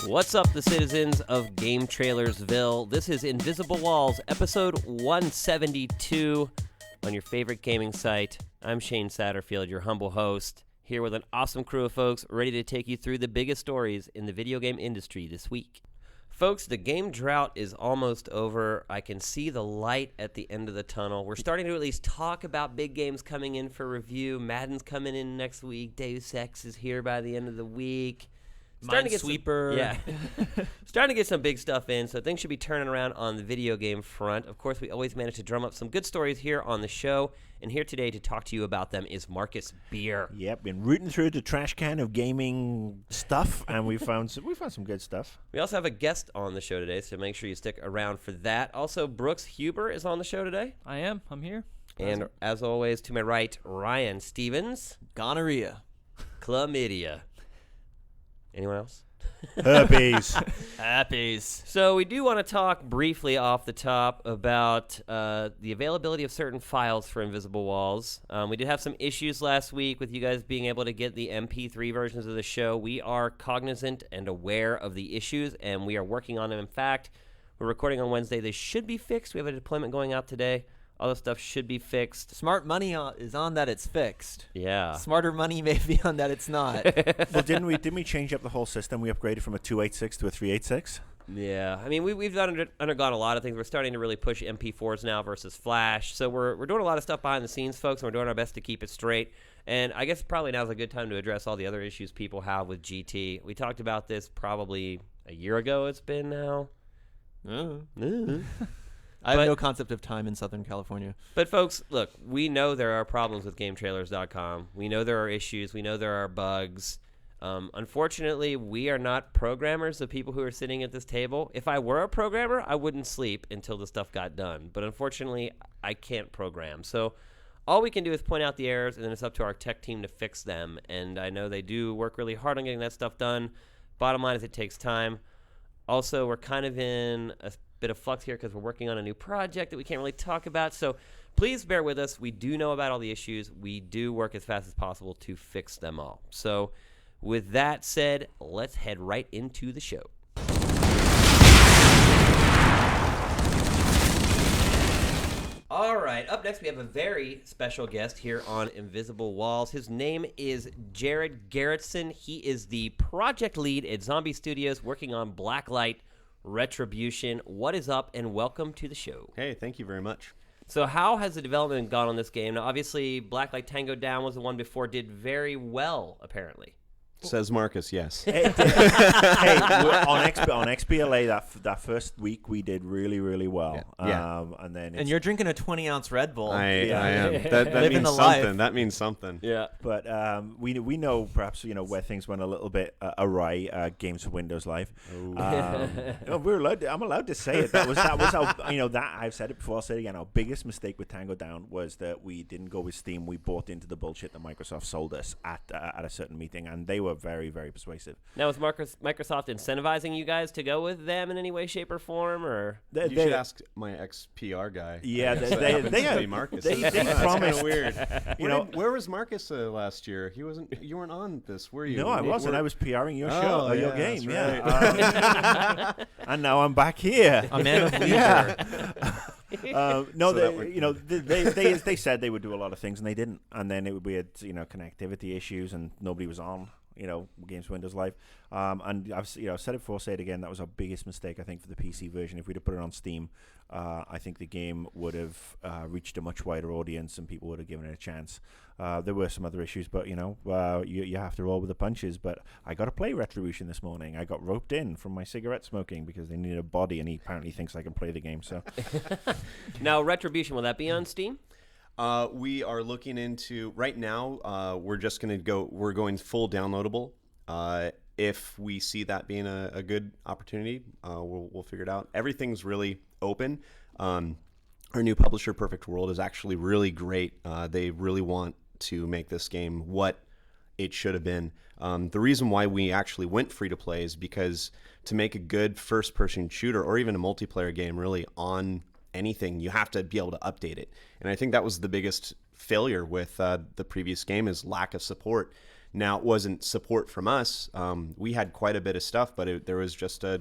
What's up, the citizens of Game Trailersville? This is Invisible Walls, episode 172 on your favorite gaming site. I'm Shane Satterfield, your humble host, here with an awesome crew of folks ready to take you through the biggest stories in the video game industry this week. Folks, the game drought is almost over. I can see the light at the end of the tunnel. We're starting to at least talk about big games coming in for review. Madden's coming in next week. Deus Ex is here by the end of the week. Minesweeper. Starting to get some big stuff in, so things should be turning around on the video game front. Of course, we always manage to drum up some good stories here on the show, and here today to talk to you about them is Marcus Beer. Yep, been rooting through the trash can of gaming stuff, and we found some good stuff. We also have a guest on the show today, so make sure you stick around for that. Also, Brooks Huber is on the show today. I'm here. And as always, to my right, Ryan Stevens. Gonorrhea. Chlamydia. Anyone else? Herpes. Happies. So we do want to talk briefly off the top about the availability of certain files for Invisible Walls. We did have some issues last week with you guys being able to get the MP3 versions of the show. We are cognizant and aware of the issues, and we are working on them. In fact, we're recording on Wednesday. They should be fixed. We have a deployment going out today. All this stuff should be fixed. Smart money is on that it's fixed. Yeah. Smarter money may be on that it's not. Well, didn't we change up the whole system? We upgraded from a 286 to a 386. Yeah, I mean, we've undergone a lot of things. We're starting to really push MP4s now versus Flash. So we're doing a lot of stuff behind the scenes, folks, and we're doing our best to keep it straight. And I guess probably now's a good time to address all the other issues people have with GT. We talked about this probably a year ago it's been now. I have no concept of time in Southern California. But, folks, look, we know there are problems with GameTrailers.com. We know there are issues. We know there are bugs. Unfortunately, we are not programmers, the people who are sitting at this table. If I were a programmer, I wouldn't sleep until the stuff got done. But, unfortunately, I can't program. So all we can do is point out the errors, and then it's up to our tech team to fix them. And I know they do work really hard on getting that stuff done. Bottom line is it takes time. Also, we're kind of in a bit of flux here because we're working on a new project that we can't really talk about. So please bear with us. We do know about all the issues. We do work as fast as possible to fix them all. So with that said, let's head right into the show. All right, up next we have a very special guest here on Invisible Walls. His name is Jared Garretson. He is the project lead at Zombie Studios working on Blacklight Retribution. What is up, and welcome to the show. Hey, thank you very much. So how has the development gone on this game? Now, obviously, Blacklight Tango Down was the one before, did very well, apparently. Says Marcus, yes. Hey, on XBLA that first week we did really, really well. Yeah. And you're drinking a 20-ounce Red Bull. I am. That Living means the something. life. That means something. Yeah. But we know perhaps where things went a little bit awry. Games for Windows Live. I'm allowed to say it. That was our I've said it before. I'll say it again. Our biggest mistake with Tango Down was that we didn't go with Steam. We bought into the bullshit that Microsoft sold us at a certain meeting, and they were very, very persuasive. Now, is Microsoft incentivizing you guys to go with them in any way, shape, or form, or? You should ask my ex-PR guy. Yeah, they Marcus. They promised. Weird. Where was Marcus last year? You weren't on this, were you? No, I wasn't. I was PRing your show, your game. Right. Yeah. And now I'm back here. A man of leisure. They said they would do a lot of things and they didn't, and then we had connectivity issues and nobody was on Games Windows Live, and I've said it before, say it again. That was our biggest mistake, I think, for the PC version. If we'd have put it on Steam, I think the game would have reached a much wider audience and people would have given it a chance. There were some other issues, but you have to roll with the punches. But I got to play Retribution this morning. I got roped in from my cigarette smoking because they needed a body, and he apparently thinks I can play the game. So Now, Retribution, will that be on Steam? We are looking into right now. We're going full downloadable. If we see that being a good opportunity, we'll figure it out. Everything's really open. Our new publisher, Perfect World, is actually really great. They really want to make this game what it should have been. The reason why we actually went free to play is because to make a good first-person shooter or even a multiplayer game really on anything, you have to be able to update it. And I think that was the biggest failure with the previous game is lack of support. Now, it wasn't support from us. We had quite a bit of stuff, but there was just a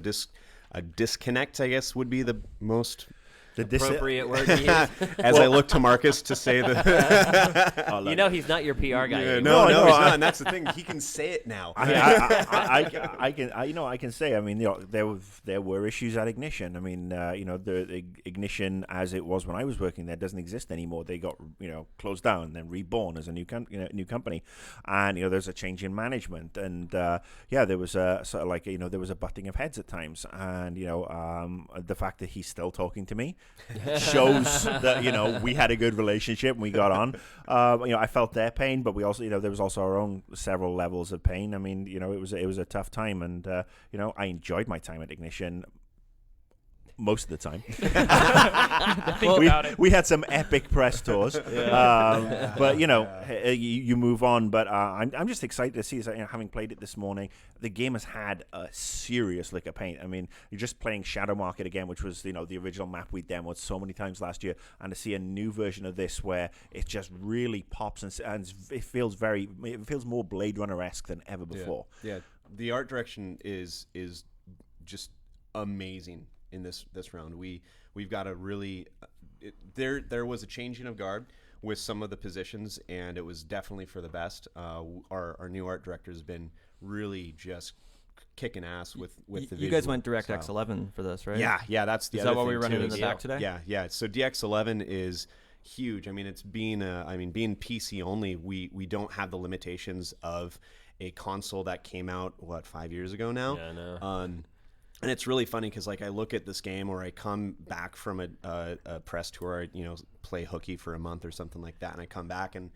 disconnect, I guess, would be the most appropriate word to use. As I look to Marcus to say the you know he's not your PR guy anymore. No, he's not, and that's the thing. He can say it now. I can say. I mean, there were issues at Ignition. I mean, the Ignition as it was when I was working there doesn't exist anymore. They got closed down, then reborn as a new company, and there's a change in management, and there was a sort of like there was a butting of heads at times, and the fact that he's still talking to me shows that we had a good relationship and we got on. I felt their pain, but we also there was also our own several levels of pain. I mean, it was a tough time, and I enjoyed my time at Ignition most of the time. We had some epic press tours, but you move on. But I'm just excited to see, having played it this morning, the game has had a serious lick of paint. I mean, you're just playing Shadow Market again, which was the original map we demoed so many times last year, and to see a new version of this where it just really pops and it feels more Blade Runner-esque than ever before. Yeah, the art direction is just amazing. In this round, we've got a really there was a changing of guard with some of the positions, and it was definitely for the best. Our new art director has been really just kicking ass with the. You guys went DirectX 11 for this, right? Yeah, that's the. Is other that what thing we're running too, in the back today? Yeah. So DX11 is huge. I mean, it's being PC only. We don't have the limitations of a console that came out 5 years ago now. Yeah, I know. And it's really funny because I look at this game, or I come back from a press tour, play hooky for a month or something like that, and I come back and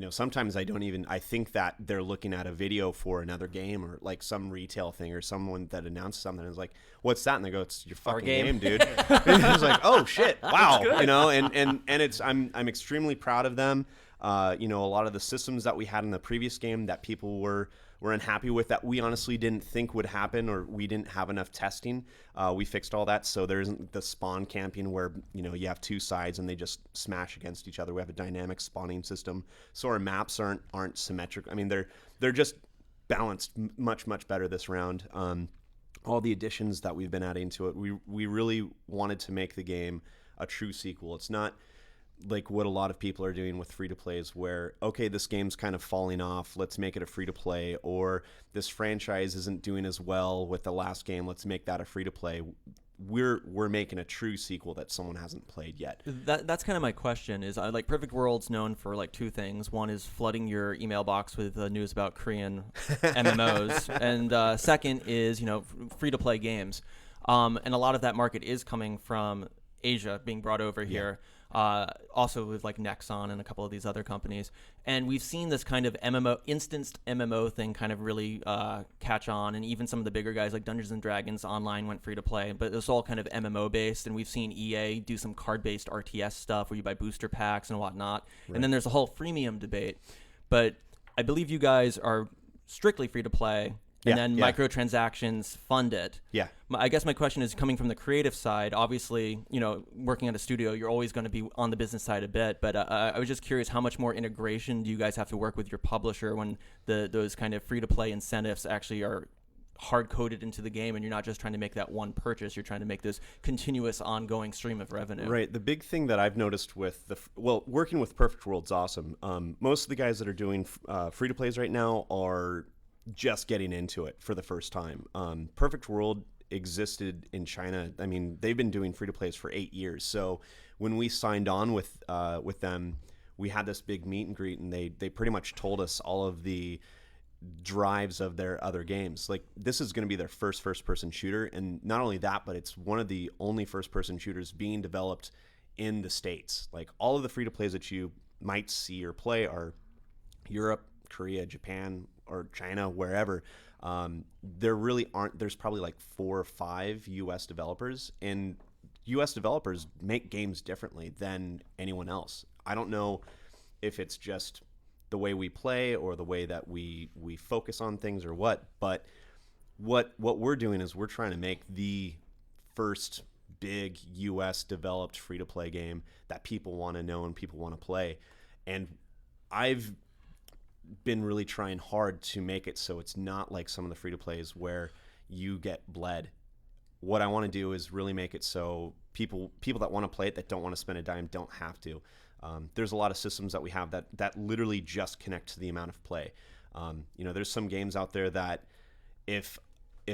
sometimes I think that they're looking at a video for another game or like some retail thing or someone that announced something and is like, "What's that?" And they go, "It's your fucking game, dude." I was like, "Oh shit, wow," and it's I'm extremely proud of them. A lot of the systems that we had in the previous game that people were unhappy with, that we honestly didn't think would happen, or we didn't have enough testing. We fixed all that, so there isn't the spawn camping where you have two sides and they just smash against each other. We have a dynamic spawning system, so our maps aren't symmetric. I mean, they're just balanced much better this round. All the additions that we've been adding to it, we really wanted to make the game a true sequel. It's not like what a lot of people are doing with free-to-plays where, okay, this game's kind of falling off, let's make it a free-to-play, or this franchise isn't doing as well with the last game, let's make that a free-to-play. We're making a true sequel that someone hasn't played yet. That's kind of my question. Is like Perfect World's known for like two things. One is flooding your email box with news about Korean MMOs, and second is free-to-play games. And a lot of that market is coming from Asia, being brought over here. Also with like Nexon and a couple of these other companies, and we've seen this kind of instanced MMO thing kind of really catch on, and even some of the bigger guys like Dungeons and Dragons Online went free to play, but it's all kind of MMO based, and we've seen EA do some card based RTS stuff where you buy booster packs and whatnot, and then there's a whole freemium debate, but I believe you guys are strictly free to play. And then microtransactions fund it. Yeah. I guess my question is, coming from the creative side, obviously, working at a studio, you're always going to be on the business side a bit. But I was just curious, how much more integration do you guys have to work with your publisher when those kind of free-to-play incentives actually are hard-coded into the game, and you're not just trying to make that one purchase, you're trying to make this continuous, ongoing stream of revenue? Right. The big thing that I've noticed with working with Perfect World's awesome. Most of the guys that are doing free-to-plays right now are just getting into it for the first time. Perfect World existed in China. I mean, they've been doing free-to-plays for 8 years. So when we signed on with them, we had this big meet and greet, and they pretty much told us all of the drives of their other games. Like, this is going to be their first-person shooter, and not only that, but it's one of the only first-person shooters being developed in the States. Like, all of the free-to-plays that you might see or play are Europe, Korea, Japan, or China, wherever. There really aren't. There's probably like 4 or 5 U.S. developers, and U.S. developers make games differently than anyone else. I don't know if it's just the way we play or the way that we focus on things or what, but what we're doing is we're trying to make the first big U.S. developed free-to-play game that people want to know and people want to play. And I've been really trying hard to make it so it's not like some of the free-to-plays where you get bled. What I want to do is really make it so people that want to play it, that don't want to spend a dime, don't have to. There's a lot of systems that we have that literally just connect to the amount of play. There's some games out there that if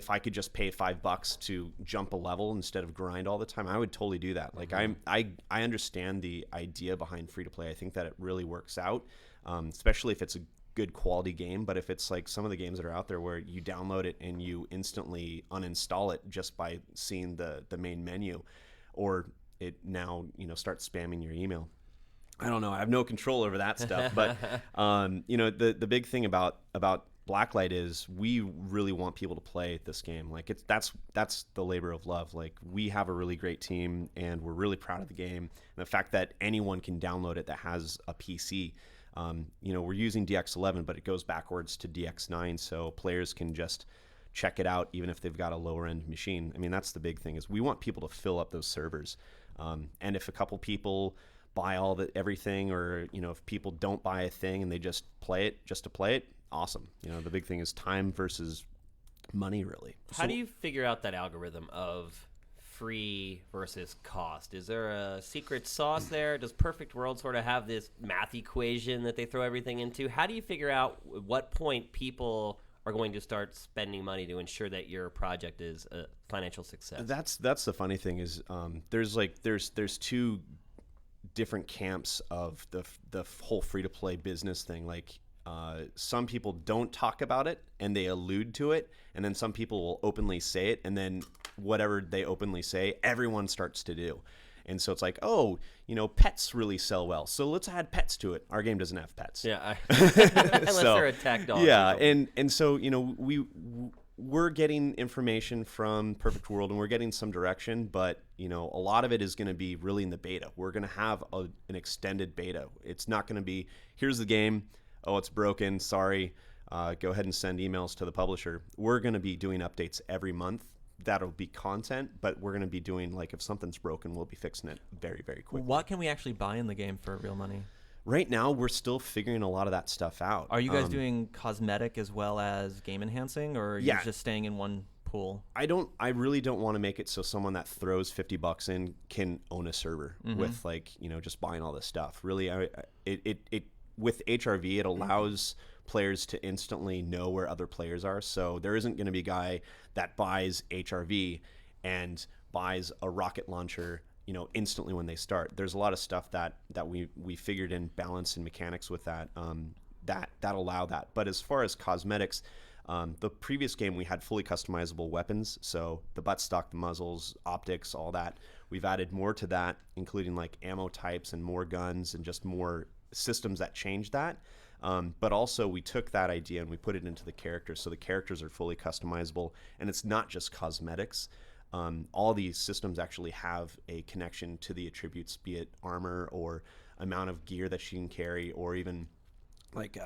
I could just pay $5 to jump a level instead of grind all the time, I would totally do that. Like I understand the idea behind free to play. I think that it really works out, especially if it's a good quality game. But if it's like some of the games that are out there where you download it and you instantly uninstall it just by seeing the main menu, or it now starts spamming your email. I don't know. I have no control over that stuff. But the big thing about Blacklight is we really want people to play this game. Like that's the labor of love. Like we have a really great team and we're really proud of the game. And the fact that anyone can download it that has a PC. We're using DX11, but it goes backwards to DX9, so players can just check it out even if they've got a lower end machine. I mean, that's the big thing, is we want people to fill up those servers. And if a couple people buy everything, or if people don't buy a thing and they just play it just to play it, awesome. The big thing is time versus money, really. How do you figure out that algorithm of free versus cost? Is there a secret sauce there? Does Perfect World sort of have this math equation that they throw everything into? How do you figure out at what point people are going to start spending money to ensure that your project is a financial success? That's the funny thing is there's two different camps of the whole free-to-play business thing. Like some people don't talk about it and they allude to it, and then some people will openly say it, and then whatever they openly say, everyone starts to do. And so it's like, pets really sell well, so let's add pets to it. Our game doesn't have pets. Yeah, unless they're attack dogs. Yeah, and so we're getting information from Perfect World and we're getting some direction, but a lot of it is going to be really in the beta. We're going to have an extended beta. It's not going to be, here's the game, oh, it's broken, sorry, go ahead and send emails to the publisher. We're going to be doing updates every month. That'll be content, but we're going to be doing, like, if something's broken, we'll be fixing it very, very quickly. What can we actually buy in the game for real money? Right now, we're still figuring a lot of that stuff out. Are you guys doing cosmetic as well as game enhancing, or are you just staying in one pool? I really don't want to make it so someone that throws $50 in can own a server with, like, just buying all this stuff. Really, it with HRV, it allows players to instantly know where other players are. So there isn't going to be a guy that buys HRV and buys a rocket launcher, instantly when they start. There's a lot of stuff that we figured in balance and mechanics with that allow that. But as far as cosmetics, the previous game we had fully customizable weapons, so the buttstock, the muzzles, optics, all that. We've added more to that, including like ammo types and more guns and just more systems that change that. But also we took that idea and we put it into the characters, so the characters are fully customizable, and it's not just cosmetics. All these systems actually have a connection to the attributes, be it armor or amount of gear that she can carry, or even like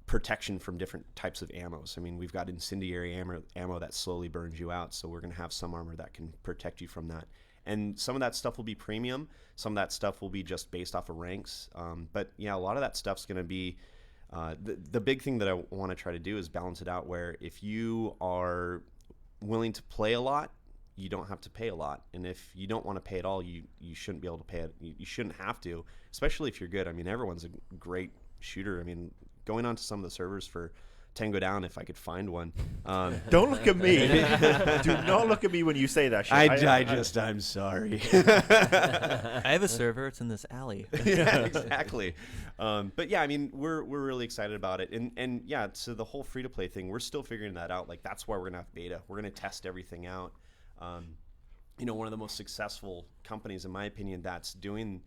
protection from different types of ammos. I mean, we've got incendiary ammo that slowly burns you out, so we're going to have some armor that can protect you from that. And some of that stuff will be premium. Some of that stuff will be just based off of ranks. But yeah, a lot of that stuff's going to be the big thing that I want to try to do is balance it out, where if you are willing to play a lot, you don't have to pay a lot. And if you don't want to pay at all, you shouldn't be able to pay it. You shouldn't have to, especially if you're good. I mean, everyone's a great shooter. I mean, going on to some of the servers for Tango Down, if I could find one. Don't look at me. Do not look at me when you say that shit. I'm sorry. I have a server. It's in this alley. Yeah, exactly. But yeah, I mean, we're really excited about it. And yeah, so the whole free-to-play thing, we're still figuring that out. Like, that's why we're going to have beta. We're going to test everything out. One of the most successful companies, in my opinion, that's doing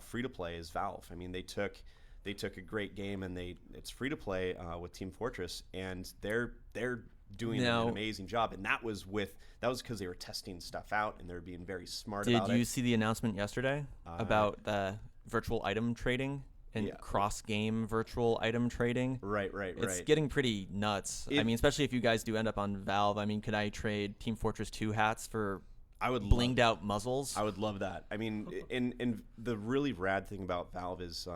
free-to-play is Valve. I mean, they took a great game and it's free to play with Team Fortress, and they're doing an amazing job. And that was because they were testing stuff out and they're being very smart about it. Did you see the announcement yesterday about the virtual item trading and cross-game virtual item trading? Right. It's getting pretty nuts. I mean, especially if you guys do end up on Valve. I mean, could I trade Team Fortress 2 hats for blinged out muzzles? I would love that. I mean, and the really rad thing about Valve is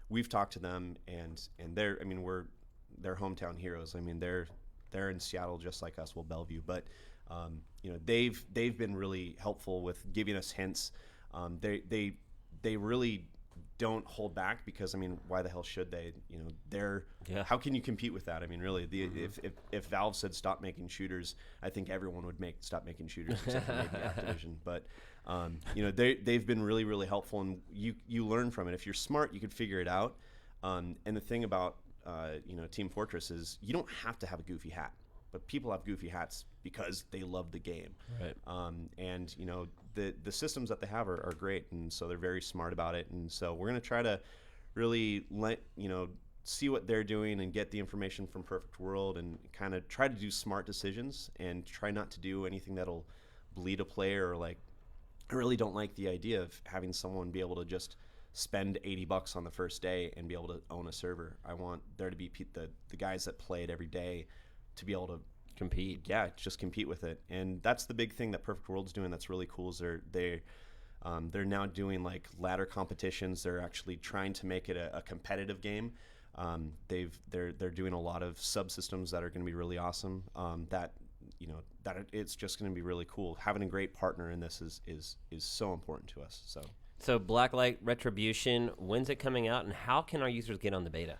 we've talked to them, and they're, I mean, they're hometown heroes. I mean, they're in Seattle just like us, well, Bellevue, but you know, they've been really helpful with giving us hints. They really don't hold back, because I mean, why the hell should they? You know, how can you compete with that? I mean, really, if Valve said stop making shooters, I think everyone would stop making shooters except for maybe Activision. But you know, they've been really, really helpful, and you learn from it. If you're smart, you could figure it out. And the thing about you know, Team Fortress is you don't have to have a goofy hat, but people have goofy hats because they love the game. Right. And you know, the systems that they have are great, and so they're very smart about it. And so we're going to try to really see what they're doing and get the information from Perfect World, and kind of try to do smart decisions, and try not to do anything that'll bleed a player. Or like, I really don't like the idea of having someone be able to just spend $80 on the first day and be able to own a server. I want there to be the guys that play it every day to be able to compete. Yeah, just compete with it. And that's the big thing that Perfect World's doing that's really cool, is they're now doing like ladder competitions. They're actually trying to make it a competitive game. They're doing a lot of subsystems that are going to be really awesome. It's just going to be really cool. Having a great partner in this is so important to us. So Blacklight Retribution, when's it coming out, and how can our users get on the beta?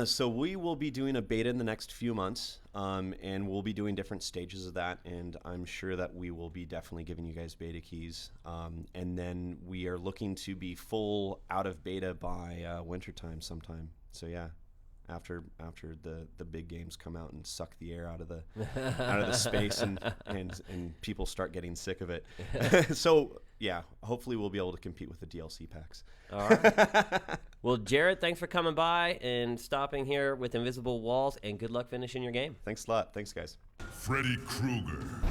So we will be doing a beta in the next few months, and we'll be doing different stages of that, and I'm sure that we will be definitely giving you guys beta keys. And then we are looking to be full out of beta by wintertime sometime. So yeah, after the big games come out and suck the air out of the space, and people start getting sick of it. So yeah, hopefully we'll be able to compete with the DLC packs. All right. Well, Jared, thanks for coming by and stopping here with Invisible Walls, and good luck finishing your game. Thanks a lot. Thanks, guys. Freddy Krueger.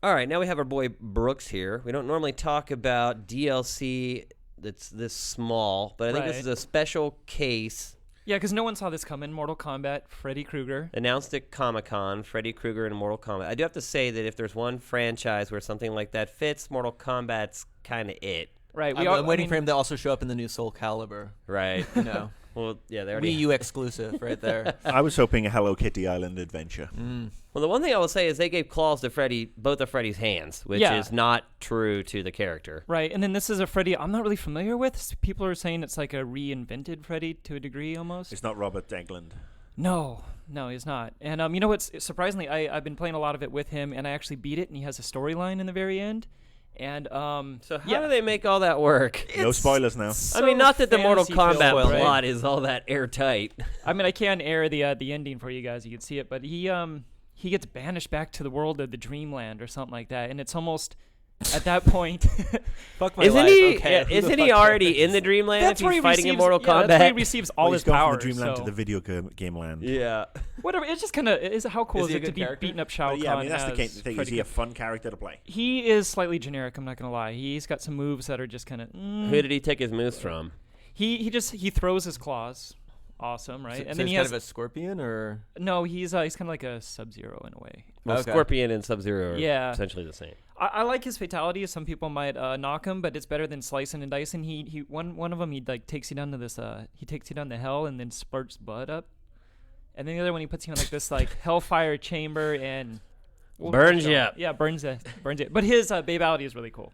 All right, now we have our boy Brooks here. We don't normally talk about DLC that's this small, but I think this is a special case. Yeah, because no one saw this coming. Mortal Kombat, Freddy Krueger. Announced at Comic-Con, Freddy Krueger and Mortal Kombat. I do have to say that if there's one franchise where something like that fits, Mortal Kombat's kind of it. Right. I'm waiting for him to also show up in the new Soul Calibur. Right. You know. Well, yeah, they already... Wii U exclusive right there. I was hoping a Hello Kitty Island adventure. Well, the one thing I will say is they gave claws to both of Freddy's hands, which is not true to the character. Right, and then this is a Freddy I'm not really familiar with. People are saying it's like a reinvented Freddy to a degree almost. It's not Robert Englund. No, he's not. And you know what's surprisingly, I've been playing a lot of it with him, and I actually beat it, and he has a storyline in the very end. And so how do they make all that work? No spoilers now. So I mean, not that the Mortal Kombat right? plot is all that airtight. I mean, I can air the ending for you guys. You can see it, but he gets banished back to the world of the Dreamland or something like that, and it's almost at that point. Fuck my Isn't life. he? Okay, who Isn't the he fuck already cares? in the Dreamland That's if where he's he fighting in receives, Mortal Kombat? That's where he receives all He's his gone powers. from the Dreamland so. to the video game land. Yeah. Whatever. It's just kind of how cool Is is he it a to good be character? beating up Shao Kahn? Yeah, I mean, that's the as thing. Is Freddy he a fun character to play? He is slightly generic. I'm not gonna lie. He's got some moves that are just kind of. Who did he take his moves from? He throws his claws. Awesome, right? So, and so then he's he kind has of a scorpion, or no. He's kind of like a Sub-Zero in a way. Well, Okay. Scorpion and Sub-Zero are Yeah. essentially the same. I like his fatalities. Some people might knock him, but it's better than slicing and dicing. He one of them he like takes you down to this he takes you down to hell and then spurts blood up, and then the other one he puts you in like this like hellfire chamber and Burns you up. Yeah, burns it. But his babality is really cool.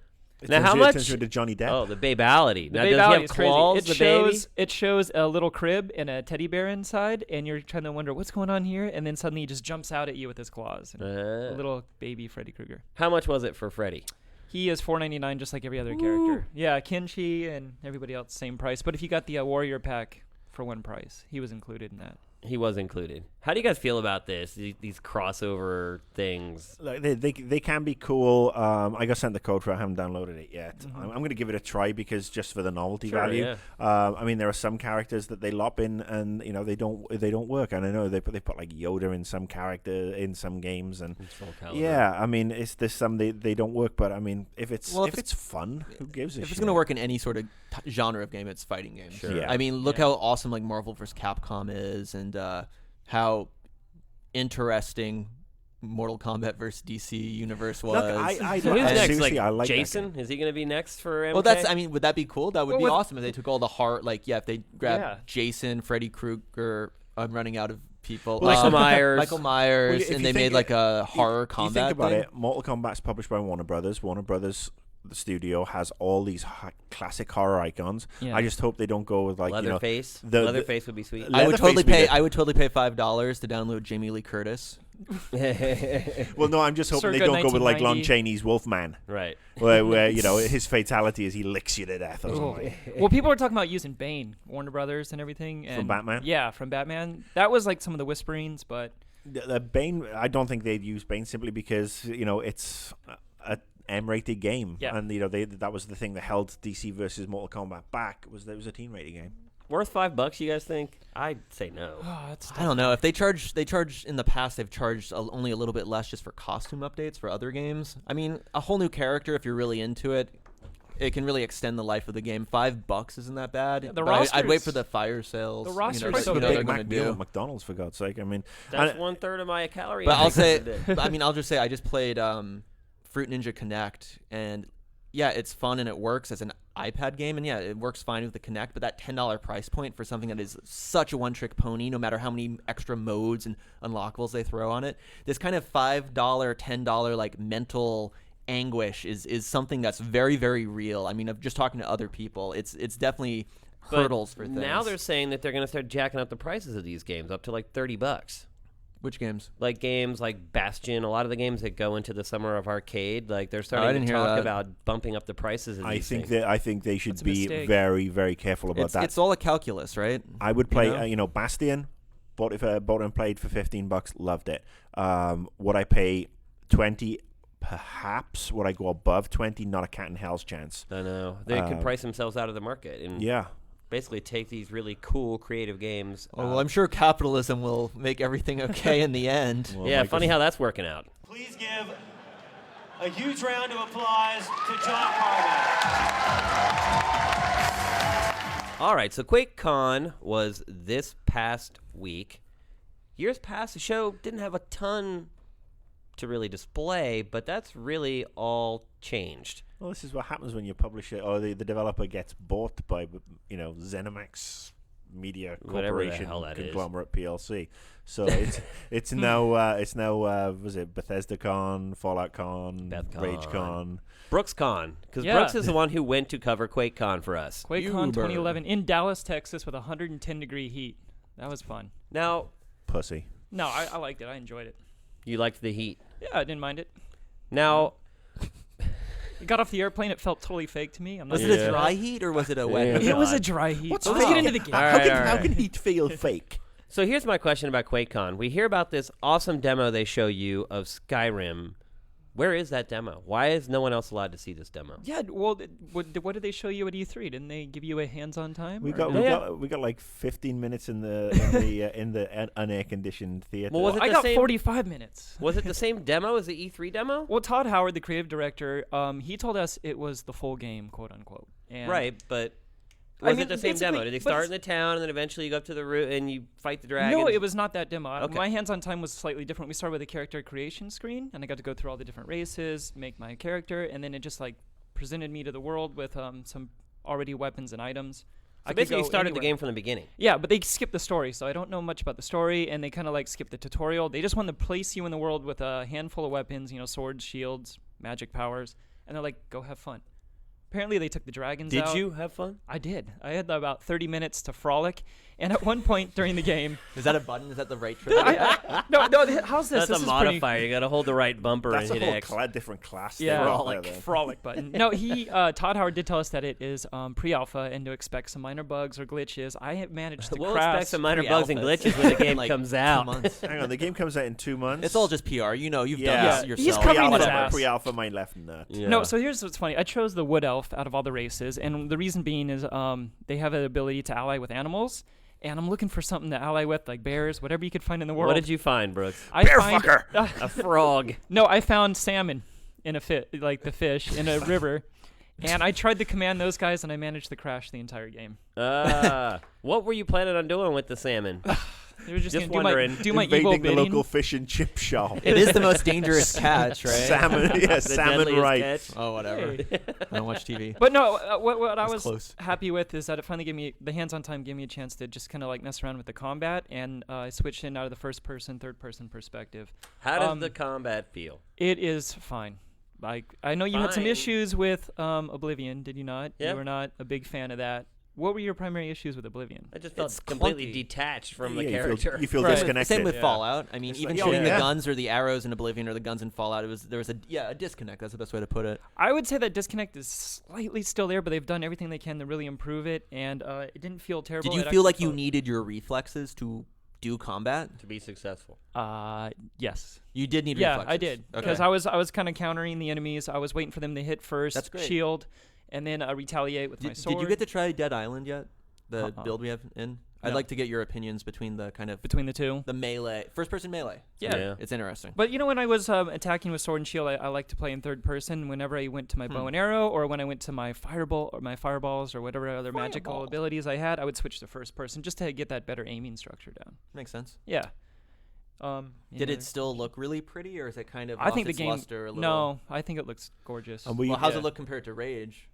Now, how much? Turns you into Johnny Depp. Oh, the babality. The Now, does he babality have is crazy. claws, the baby? It shows a little crib and a teddy bear inside, and you're trying to wonder what's going on here, and then suddenly he just jumps out at you with his claws. A little baby Freddy Krueger. How much was it for Freddy? He is $4.99, just like every other character. Yeah, Kenshi and everybody else, same price. But if you got the Warrior pack for one price, he was included in that. He was included. How do you guys feel about this? These crossover things? Like, they can be cool. I got sent the code for it. I haven't downloaded it yet. Mm-hmm. I'm going to give it a try because just for the novelty Sure, value. yeah. I mean, there are some characters that they lop in and they don't work. And I know they put like Yoda in some character in some games and yeah. I mean, there's some they don't work. But I mean, if it's fun, who gives a shit? if it's going to work in any sort of genre of game, it's fighting game. Sure. Yeah. I mean, look how awesome like Marvel vs. Capcom is, and how interesting Mortal Kombat versus DC universe was. Look, I So who's next? seriously, I like that Jason? game. Is he going to be next for MK? Well, I mean, would that be cool? That would Well, be with- awesome if they took all the heart. Like, if they grabbed Yeah. Jason, Freddy Krueger. I'm running out of people. Michael Myers. Michael Myers, if and you they think made like a horror You combat think about thing. it. Mortal Kombat's published by Warner Brothers. Warner Brothers, the studio, has all these classic horror icons. Yeah. I just hope they don't go with like Leatherface. the- Leatherface would be sweet. I would Leatherface totally would be pay. good. I would totally pay $5 to download Jamie Lee Curtis. Well, no, I'm just hoping they Circa don't go with like Lon 1990. Chaney's Wolfman, Right. where his fatality is he licks you to death or something. Well, people were talking about using Bane, Warner Brothers, and everything. And Batman? Yeah, from Batman. That was like some of the whisperings, but The Bane, I don't think they'd use Bane simply because it's a M-rated game, Yeah. and that was the thing that held DC versus Mortal Kombat back was that it was a teen-rated game. Worth $5, you guys think? I'd say no. I don't know if they charge in the past. They've charged only a little bit less just for costume updates for other games. I mean, a whole new character if you're really into it. It can really extend the life of the game. $5 isn't that bad. Yeah, the But I'd wait rosters- for the fire sales. the roster that is so you know big. they're Mac gonna meal do. at McDonald's, for God's sake. I mean, That's and- 1/3 of my calorie. But I'll intake say, of the day. but I mean, I'll just say I just played Fruit Ninja Connect, and yeah, it's fun and it works as an iPad game, and yeah, it works fine with the Kinect. But that $10 price point for something that is such a one-trick pony, no matter how many extra modes and unlockables they throw on it, this kind of $5, $10 like mental anguish is something that's very, very real. I mean, I'm just talking to other people. It's definitely But hurdles for things. now they're saying that they're going to start jacking up the prices of these games up to like $30. Which games? Like games like Bastion, a lot of the games that go into the summer of arcade, like they're I starting didn't to hear talk that. about bumping up the prices of I these think things. they should That's a be mistake. very, very careful about that. It's all a calculus, right? I would play, know? Bastion. Bought and played for $15. Loved it. Would I pay 20? Perhaps. Would I go above 20? Not a cat in hell's chance. I know. They can price themselves out of the market and Yeah. basically take these really cool, creative games. Oh, well, I'm sure capitalism will make everything okay in the end. Well, yeah, Microsoft- funny how that's working out. Please give a huge round of applause to John Carmack. All right, so QuakeCon was this past week. Years past, the show didn't have a ton to really display, but that's really all changed. Well, this is what happens when you publish it, or the developer gets bought by, ZeniMax Media Whatever the Corporation hell that is. Conglomerate PLC. So it's now was it BethesdaCon, FalloutCon, BethCon. RageCon. BrooksCon, because Yeah. Brooks is the one who went to cover QuakeCon for us. QuakeCon 2011 in Dallas, Texas, with 110-degree heat. That was fun. Now, Pussy. No, I liked it. I enjoyed it. you liked the heat. Yeah, I didn't mind it. Now, It got off the airplane. It felt totally fake to me. I'm not Was gonna it a lie. dry heat or was it a wet? Yeah. It was a God. dry heat. What's So let's fake? get into the game. All How right, can, all how right. can heat feel fake? So here's my question about QuakeCon. We hear about this awesome demo they show you of Skyrim. Where is that demo? Why is no one else allowed to see this demo? Yeah, well, what did they show you at E3? Didn't they give you a hands-on time? We or got no? we Yeah. got we got like 15 minutes in the unair conditioned theater. Well, was it I the got same- 45 minutes. Was it the same demo as the E3 demo? Well, Todd Howard, the creative director, he told us it was the full game, quote unquote. And Right, but I was mean, it the same demo? basically- Did they but start in it's- the town and then eventually you go up to the route and you fight the dragon? No, it was not that demo. Okay. My hands-on time was slightly different. We started with a character creation screen, and I got to go through all the different races, make my character, and then it just like presented me to the world with some already weapons and items. So I could basically, you go started the anywhere. game from the beginning. Yeah, but they skipped the story, so I don't know much about the story, and they kind of like skipped the tutorial. They just want to place you in the world with a handful of weapons, swords, shields, magic powers, and they're like, go have fun. Apparently, they took the dragons Did out. you have fun? I did. I had about 30 minutes to frolic, and at one point during the game, Is that a button? Is that the right trigger? no, how's this? That's This a is modifier. You got to hold the right bumper That's and a hit whole X. different class. Yeah. thing right Frolic. there, then. Frolic button. No, Todd Howard did tell us that it is pre-alpha and to expect some minor bugs or glitches. I have managed to We'll craft expect some minor bugs and pre-alphas. glitches when the game Like comes 2 out. months. Hang on, the game comes out in 2 months. It's all just PR. You know, you've Yeah. done this Yeah. yourself. He's covering his pre-alpha, ass. pre-alpha, my left nut. Yeah. No, so here's what's funny. I chose the wood elf out of all the races, and the reason being is they have an ability to ally with animals, and I'm looking for something to ally with, like bears, whatever you could find in the world. What did you find, Brooks? Bear fucker! A frog. No, I found salmon in a like the fish in a river, and I tried to command those guys, and I managed to crash the entire game. What were you planning on doing with the salmon? They were just, Just gonna wondering. do my evil Invading the bidding. local fish and chip shop. It is the most dangerous catch, right? Salmon, yeah, The salmon deadliest rights. catch. Oh, whatever. Hey. I don't watch TV. But no, what I That's was close. happy with is that it finally gave me the hands-on time, gave me a chance to just kind of like mess around with the combat, and I switched in out of the first-person, third-person perspective. How does the combat feel? It is fine. Like I know you had some Fine. issues with Oblivion, did you not? Yep. You were not a big fan of that. What were your primary issues with Oblivion? I just felt It's completely clunky. detached from the Yeah, character. You feel Right. disconnected. Same with Yeah. Fallout. I mean, It's even like, shooting yeah. the guns or the arrows in Oblivion or the guns in Fallout, there was a disconnect. That's the best way to put it. I would say that disconnect is slightly still there, but they've done everything they can to really improve it, and it didn't feel terrible. Did you It feel actually like you felt- needed your reflexes to do combat? to be successful. Yes. You did need Yeah, reflexes. I did Okay. because I was kind of countering the enemies. I was waiting for them to hit first, That's great. shield, and then retaliate with my sword. Did you get to try Dead Island yet? The Uh-uh. build we have in? I'd No. like to get your opinions between the kind of between the two? the melee, first-person melee. Yeah. It's interesting. But you know, when I was attacking with sword and shield, I like to play in third person. Whenever I went to my bow and arrow, or when I went to my fireball or my fireballs or whatever other magical abilities I had, I would switch to first person just to get that better aiming structure down. Makes sense. Yeah. Did it still look really pretty, or is it kind of I think lost the its game. luster a little? No, I think it looks gorgeous. And were you, Well, how's yeah. it look compared to Rage?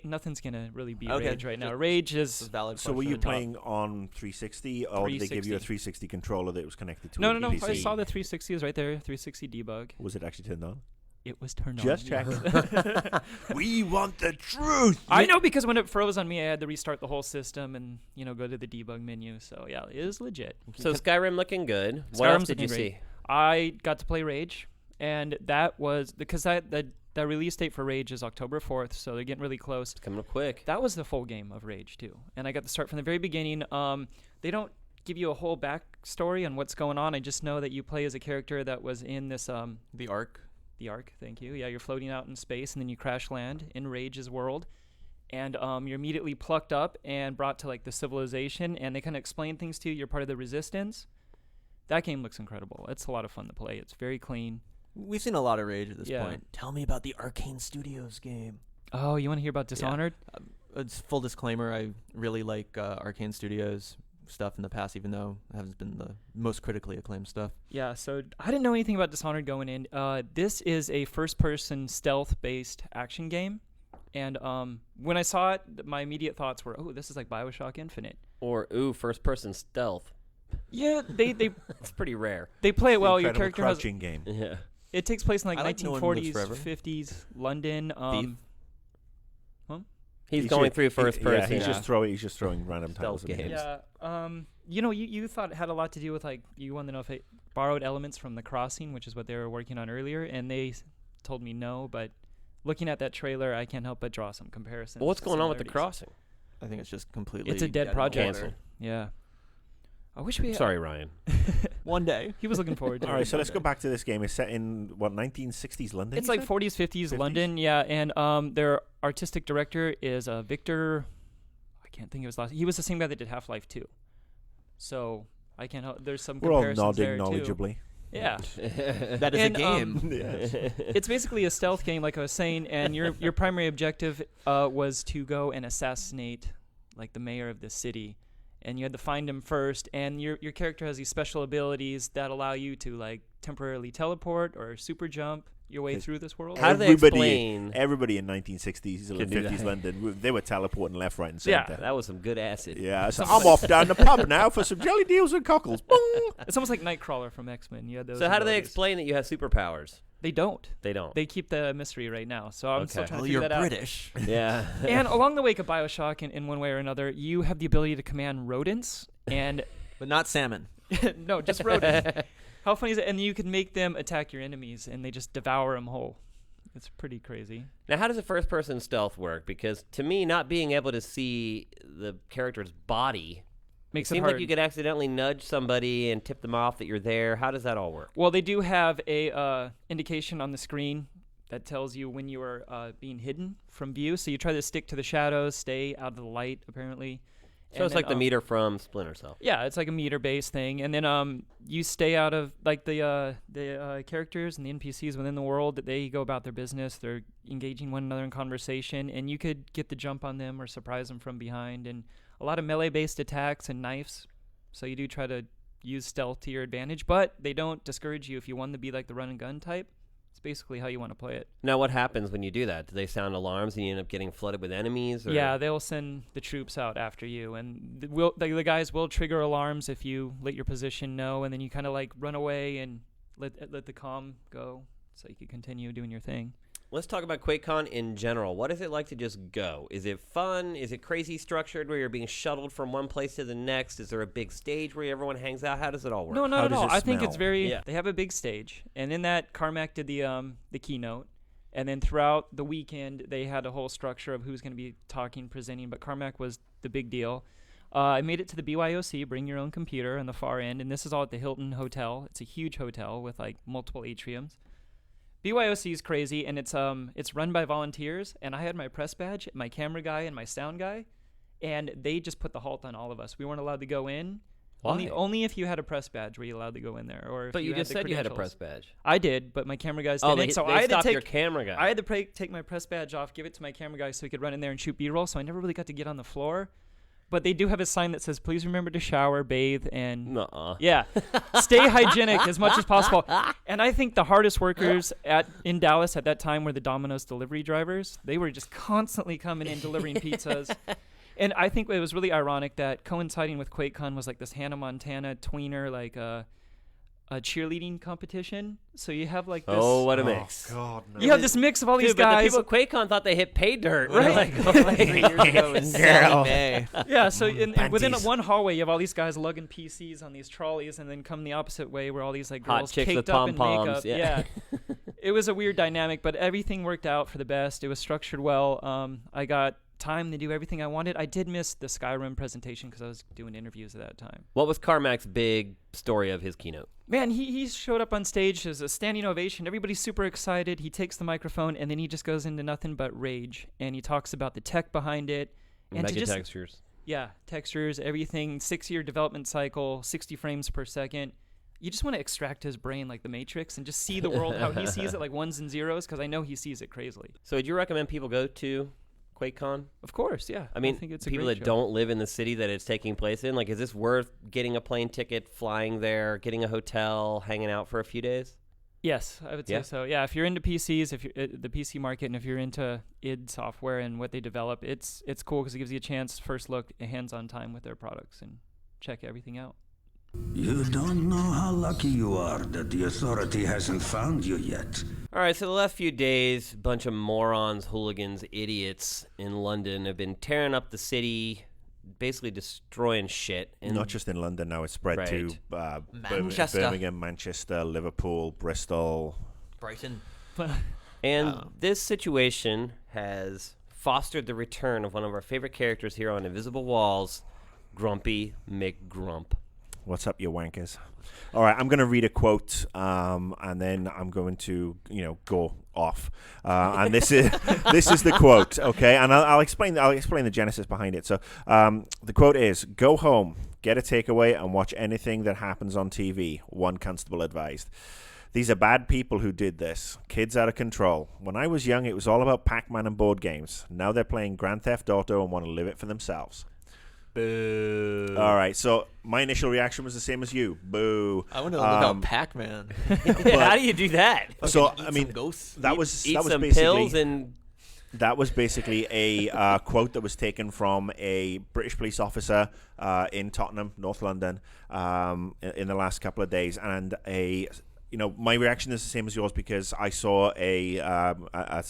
Nothing's gonna really be Okay, Rage right now. just- Rage This is is a valid so were you question. playing on 360, or did they give you a 360. 360 controller that was connected to no. a PC? I saw the 360 is right there. 360 debug. Was it actually turned on? It was turned Just on. check. We want the truth. I know because when it froze on me, I had to restart the whole system and go to the debug menu. So yeah, it is legit. So Skyrim looking good. What else Skyrim's did you looking great. see? I got to play Rage, and that was because the release date for Rage is October 4th, so they're getting really close. Coming up quick. That was the full game of Rage too, and I got to start from the very beginning. They don't give you a whole backstory on what's going on. I just know that you play as a character that was in this The Ark. the Ark. Thank you. Yeah, you're floating out in space, and then you crash land in Rage's world, and you're immediately plucked up and brought to like the civilization, and they kind of explain things to you. You're part of the Resistance. That game looks incredible. It's a lot of fun to play. It's very clean. We've seen a lot of Rage at this Yeah. point. Tell me about the Arcane Studios game. Oh, you want to hear about Dishonored? It's full disclaimer. I really like Arcane Studios stuff in the past, even though it hasn't been the most critically acclaimed stuff. Yeah, so I didn't know anything about Dishonored going in. This is a first-person stealth-based action game, and when I saw it, my immediate thoughts were, "Oh, this is like BioShock Infinite." Or first person stealth. Yeah, they It's pretty rare. they play it well. Your Incredible character has crouching game. Yeah. it takes place in like I like No One Lives 1940s, Forever. 50s London. He's going through first person. Yeah, he's just throwing random Stealth titles. in games. there. Yeah. You thought it had a lot to do with like you wanted to know if it borrowed elements from The Crossing, which is what they were working on earlier, and they told me no. But looking at that trailer, I can't help but draw some comparisons. Well, what's going on with The similarities. Crossing? I think it's just completely. It's a dead in the project. water. Canceled. Yeah. I wish we had. Sorry, Ryan. One day. He was looking forward to it. All right, so let's go back to this game. It's set in what 1960s London. It's you like said? 40s, 50s 50s? London, yeah, and their artistic director is Victor. I can't think of his last. He was the same guy that did Half-Life 2. So I can't help. There's some We're all comparisons nodding there knowledgeably. too. Yeah, That is And, a game. Yes. it's basically a stealth game, like I was saying, and your primary objective was to go and assassinate like the mayor of the city, and you had to find him first. And your character has these special abilities that allow you to like temporarily teleport or super jump your way through this world. How do they explain? Everybody in 1960s or Could do 50s that. London, they were teleporting left, right, and Yeah, centre. That was some good acid. Yeah, so I'm off down the pub now for some jelly deals and cockles. Boom. It's almost like Nightcrawler from X-Men. You had those. So how do they abilities. explain that you have superpowers? They don't. They don't. They keep the mystery right now. So I'm still Okay. trying Well, to figure you're that out. British. yeah. And along the wake of BioShock, in one way or another, you have the ability to command rodents, and But not salmon. no, just rodents. How funny is it? And you can make them attack your enemies, and they just devour them whole. It's pretty crazy. Now, how does a first-person stealth work? Because to me, not being able to see the character's body Makes it seems hard. like you could accidentally nudge somebody and tip them off that you're there. How does that all work? Well, they do have a indication on the screen that tells you when you are being hidden from view. So you try to stick to the shadows, stay out of the light, apparently. So And it's then, like the meter from Splinter Cell. Yeah, it's like a meter-based thing, and then you stay out of like the characters and the NPCs within the world. That they go about their business. They're engaging one another in conversation, and you could get the jump on them or surprise them from behind. And a lot of melee-based attacks and knives. So you do try to use stealth to your advantage, but they don't discourage you if you want to be like the run and gun type. It's basically how you want to play it. Now, what happens when you do that? Do they sound alarms and you end up getting flooded with enemies? Or? Yeah, they'll send the troops out after you, and the guys will trigger alarms if you let your position know, and then you kind of like run away and let the comm go so you can continue doing your thing. Let's talk about QuakeCon in general. What is it like to just go? Is it fun? Is it crazy structured where you're being shuttled from one place to the next? Is there a big stage where everyone hangs out? How does it all work? No, not at all. I think it's very. Yeah. They have a big stage, and in that, Carmack did the keynote, and then throughout the weekend they had a whole structure of who's going to be talking, presenting. But Carmack was the big deal. I made it to the BYOC, bring your own computer, on the far end, and this is all at the Hilton Hotel. It's a huge hotel with like multiple atriums. BYOC is crazy, and it's run by volunteers, and I had my press badge, my camera guy, and my sound guy, and they just put the halt on all of us. We weren't allowed to go in. Why? Only if you had a press badge were you allowed to go in there. Or if But you had just the said you had a credentials. press badge. I did, but my camera guys Oh, didn't. they So I had to stopped take your camera guy. I had to take my press badge off, give it to my camera guy so he could run in there and shoot B-roll. So I never really got to get on the floor. But they do have a sign that says, please remember to shower, bathe, and yeah, stay hygienic as much as possible. And I think the hardest workers in Dallas at that time were the Domino's delivery drivers. They were just constantly coming in delivering pizzas. And I think it was really ironic that coinciding with QuakeCon was like this Hannah Montana tweener, like a cheerleading competition. So you have like this. Oh, what a mix. God, no. You have this mix of all these Dude, but guys. the people at QuakeCon thought they hit pay dirt. Right. Like 3 years ago in Sally Mae. Yeah, so and within Panties. one hallway, you have all these guys lugging PCs on these trolleys, and then come the opposite way where all these like Hot girls chicks caked with up in pom-poms, makeup. yeah. It was a weird dynamic, but everything worked out for the best. It was structured well. I got time to do everything I wanted. I did miss the Skyrim presentation because I was doing interviews at that time. What was Carmack's big story of his keynote? Man, he showed up on stage as a standing ovation. Everybody's super excited. He takes the microphone, and then he just goes into nothing but rage. And he talks about the tech behind it. And to Mega just, textures. yeah, textures, everything, 6-year development cycle, 60 frames per second. You just want to extract his brain like the Matrix and just see the world how he sees it, like ones and zeros, because I know he sees it crazily. So would you recommend people go to QuakeCon? Of course, yeah. I mean, think it's a people great that show. don't live in the city that it's taking place in, like, is this worth getting a plane ticket, flying there, getting a hotel, hanging out for a few days? Yes, I would say Yeah? so. Yeah, if you're into PCs, if you're the PC market, and if you're into id Software and what they develop, it's cool because it gives you a chance, first look, hands-on time with their products and check everything out. You don't know how lucky you are that the authority hasn't found you yet. All right, so the last few days, a bunch of morons, hooligans, idiots in London have been tearing up the city, basically destroying shit. And Not just in London now, it's spread to Manchester. Birmingham, Manchester, Liverpool, Bristol. Brighton. And this situation has fostered the return of one of our favorite characters here on Invisible Walls, Grumpy McGrump. What's up, you wankers? All right, I'm going to read a quote, and then I'm going to, go off. And this is the quote, okay? And I'll explain the genesis behind it. So the quote is: "Go home, get a takeaway, and watch anything that happens on TV." One constable advised. "These are bad people who did this. Kids out of control. When I was young, it was all about Pac-Man and board games. Now they're playing Grand Theft Auto and want to live it for themselves." Boo. All right, so my initial reaction was the same as you. Boo. I want to look up Pac-Man. How do you do that? So Eat I mean, some ghosts. that was Eat some basically pills and that was basically a quote that was taken from a British police officer in Tottenham, North London, in the last couple of days, and my reaction is the same as yours because I saw a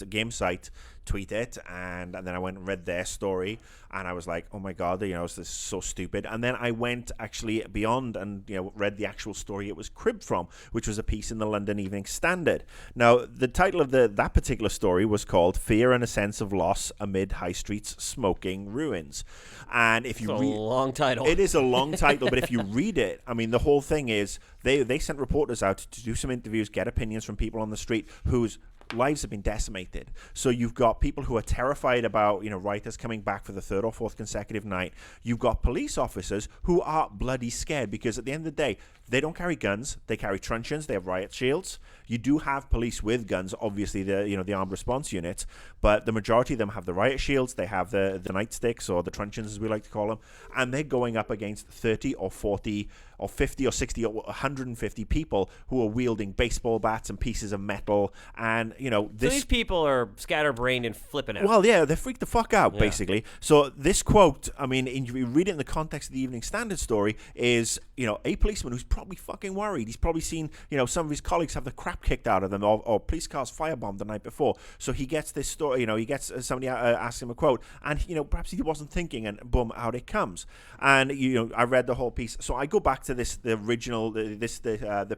game site tweet it, and then I went and read their story, and I was like, oh my god, this is so stupid. And then I went actually beyond and read the actual story it was cribbed from, which was a piece in the London Evening Standard. Now, the title of that particular story was called "Fear and a Sense of Loss Amid High Street's Smoking Ruins." And if you it's a long title. it is a long title, but if you read it, I mean, the whole thing is they sent reporters out to do some interviews, get opinions from people on the street whose lives have been decimated. So you've got people who are terrified about, rioters coming back for the third or fourth consecutive night. You've got police officers who are bloody scared because at the end of the day, they don't carry guns. They carry truncheons. They have riot shields. You do have police with guns, obviously the armed response units, but the majority of them have the riot shields. They have the nightsticks or the truncheons, as we like to call them, and they're going up against 30 or 40 or 50 or 60 or 150 people who are wielding baseball bats and pieces of metal, and So these people are scatterbrained and flipping out. Well, yeah, they're freaked the fuck out, basically. So this quote, I mean, if you read it in the context of the Evening Standard story, is, a policeman who's probably fucking worried. He's probably seen, some of his colleagues have the crap kicked out of them, or police cars firebombed the night before. So he gets this story, he gets somebody asks him a quote, and, perhaps he wasn't thinking, and boom, out it comes. And, I read the whole piece. So I go back to the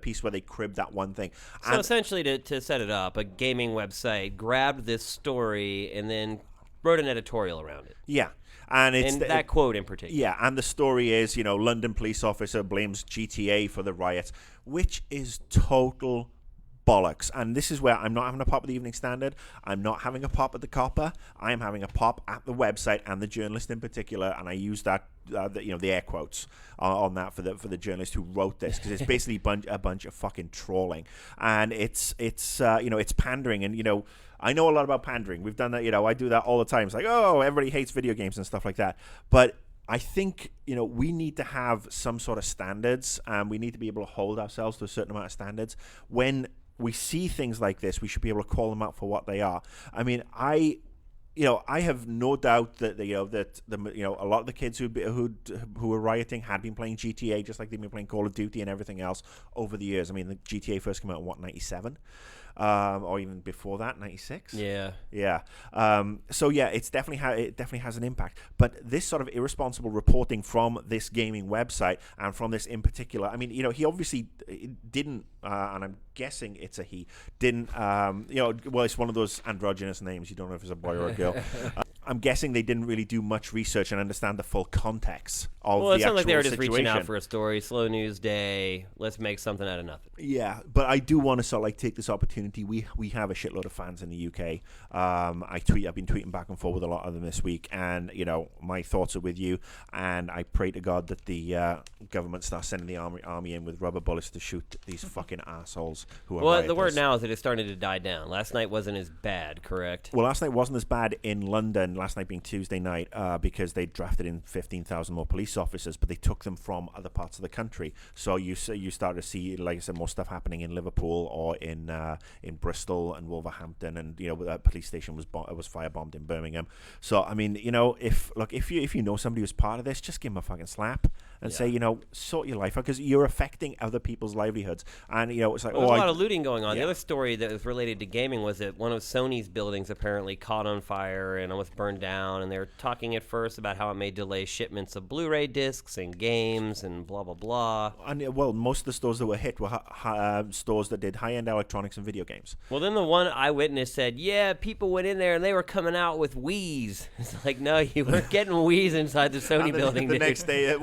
piece where they cribbed that one thing. So essentially, to set it up, a gaming website grabbed this story and then wrote an editorial around it. Yeah. And it's that quote in particular. Yeah, and the story is, London police officer blames GTA for the riots, which is total bollocks. And this is where I'm not having a pop at the Evening Standard. I'm not having a pop at the Copper. I am having a pop at the website and the journalist in particular. And I use that, the air quotes on that for the journalist who wrote this, because it's basically a bunch of fucking trolling, and it's pandering. And I know a lot about pandering. We've done that. I do that all the time. It's like, oh, everybody hates video games and stuff like that. But I think, we need to have some sort of standards, and we need to be able to hold ourselves to a certain amount of standards. When we see things like this, we should be able to call them out for what they are. I mean, I have no doubt that a lot of the kids who were rioting had been playing GTA, just like they've been playing Call of Duty and everything else over the years. I mean, the GTA first came out in 97, or even before that, 96. Yeah. So yeah, it definitely has an impact. But this sort of irresponsible reporting from this gaming website, and from this in particular, I mean, he obviously didn't, and I'm guessing it's a he, didn't, well, it's one of those androgynous names. You don't know if it's a boy or a girl. I'm guessing they didn't really do much research and understand the full context of the actual situation. Well, it sounds like they were just reaching out for a story. Slow news day. Let's make something out of nothing. Yeah, but I do want to take this opportunity. We have a shitload of fans in the UK. I've been tweeting back and forth with a lot of them this week, and my thoughts are with you. And I pray to God that the government starts sending the army in with rubber bullets to shoot these fucking assholes who are rioters. The word now is that it's starting to die down. Last night wasn't as bad, correct? Well, last night wasn't as bad in London. Last night being Tuesday night, because they drafted in 15,000 more police officers, but they took them from other parts of the country. So you start to see, like I said, more stuff happening in Liverpool or in Bristol and Wolverhampton, and a police station was firebombed in Birmingham. So I mean, if you know somebody who's part of this, just give them a fucking slap and say, sort your life out, because you're affecting other people's livelihoods. And it's like, there's a lot of looting going on. Yeah. The other story that was related to gaming was that one of Sony's buildings apparently caught on fire and almost burned down, and they were talking at first about how it may delay shipments of Blu-ray discs and games and blah blah blah. And well, most of the stores that were hit were stores that did high-end electronics and video games. Well, then the one eyewitness said, yeah, people went in there and they were coming out with Wii's. It's like, no, you weren't getting Wii's inside the Sony building. The next day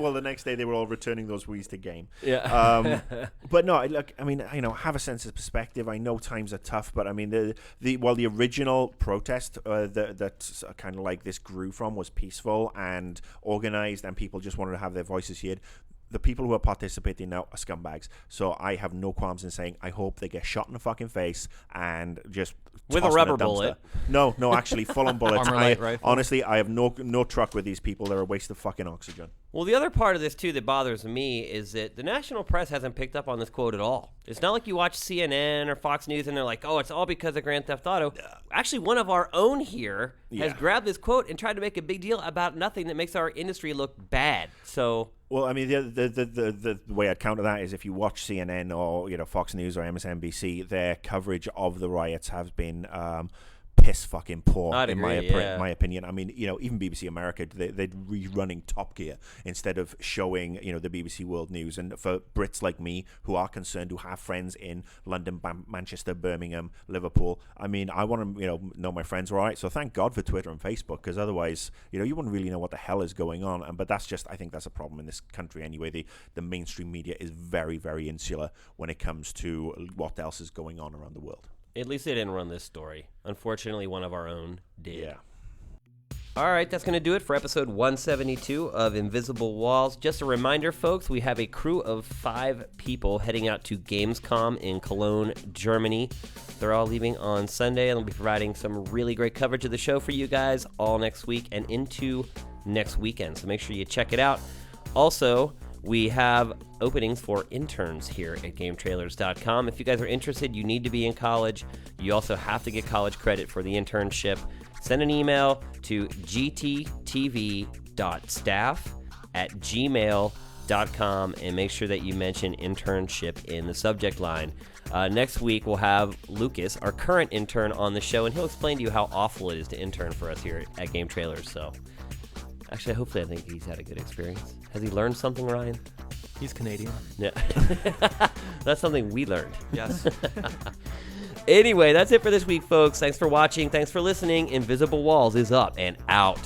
they were all returning those Wii's to game. Yeah. But no, look, I mean, have a sense of perspective. I know times are tough, but I mean, the original protest that kind of like this grew from was peaceful and organized, and people just wanted to have their voices heard. The people who are participating now are scumbags. So I have no qualms in saying I hope they get shot in the fucking face and just with a rubber bullet. No, actually, full-on bullets. Armor-light rifle. Honestly, I have no truck with these people. They're a waste of fucking oxygen. Well, the other part of this, too, that bothers me is that the national press hasn't picked up on this quote at all. It's not like you watch CNN or Fox News and they're like, oh, it's all because of Grand Theft Auto. Actually, one of our own here has grabbed this quote and tried to make a big deal about nothing that makes our industry look bad. So... Well, I mean, the way I'd counter that is if you watch CNN or Fox News or MSNBC, their coverage of the riots has been piss fucking poor, I'd agree, my opinion. I mean, even BBC America, they're rerunning Top Gear instead of showing the BBC World News. And for Brits like me who are concerned, who have friends in London, Manchester, Birmingham, Liverpool, I mean, I want to know my friends are all right. So thank God for Twitter and Facebook, because otherwise you wouldn't really know what the hell is going on. But that's just, I think that's a problem in this country anyway. The mainstream media is very, very insular when it comes to what else is going on around the world. At least they didn't run this story. Unfortunately, one of our own did. Yeah. All right, that's going to do it for episode 172 of Invisible Walls. Just a reminder, folks, we have a crew of 5 people heading out to Gamescom in Cologne, Germany. They're all leaving on Sunday, and they'll be providing some really great coverage of the show for you guys all next week and into next weekend. So make sure you check it out. Also, we have openings for interns here at GameTrailers.com. If you guys are interested, you need to be in college. You also have to get college credit for the internship. Send an email to gttv.staff@gmail.com and make sure that you mention internship in the subject line. Next week, we'll have Lucas, our current intern, on the show, and he'll explain to you how awful it is to intern for us here at Game Trailers. So, actually, hopefully, I think he's had a good experience. Has he learned something, Ryan? He's Canadian. Yeah. That's something we learned. Yes. Anyway, that's it for this week, folks. Thanks for watching. Thanks for listening. Invisible Walls is up and out.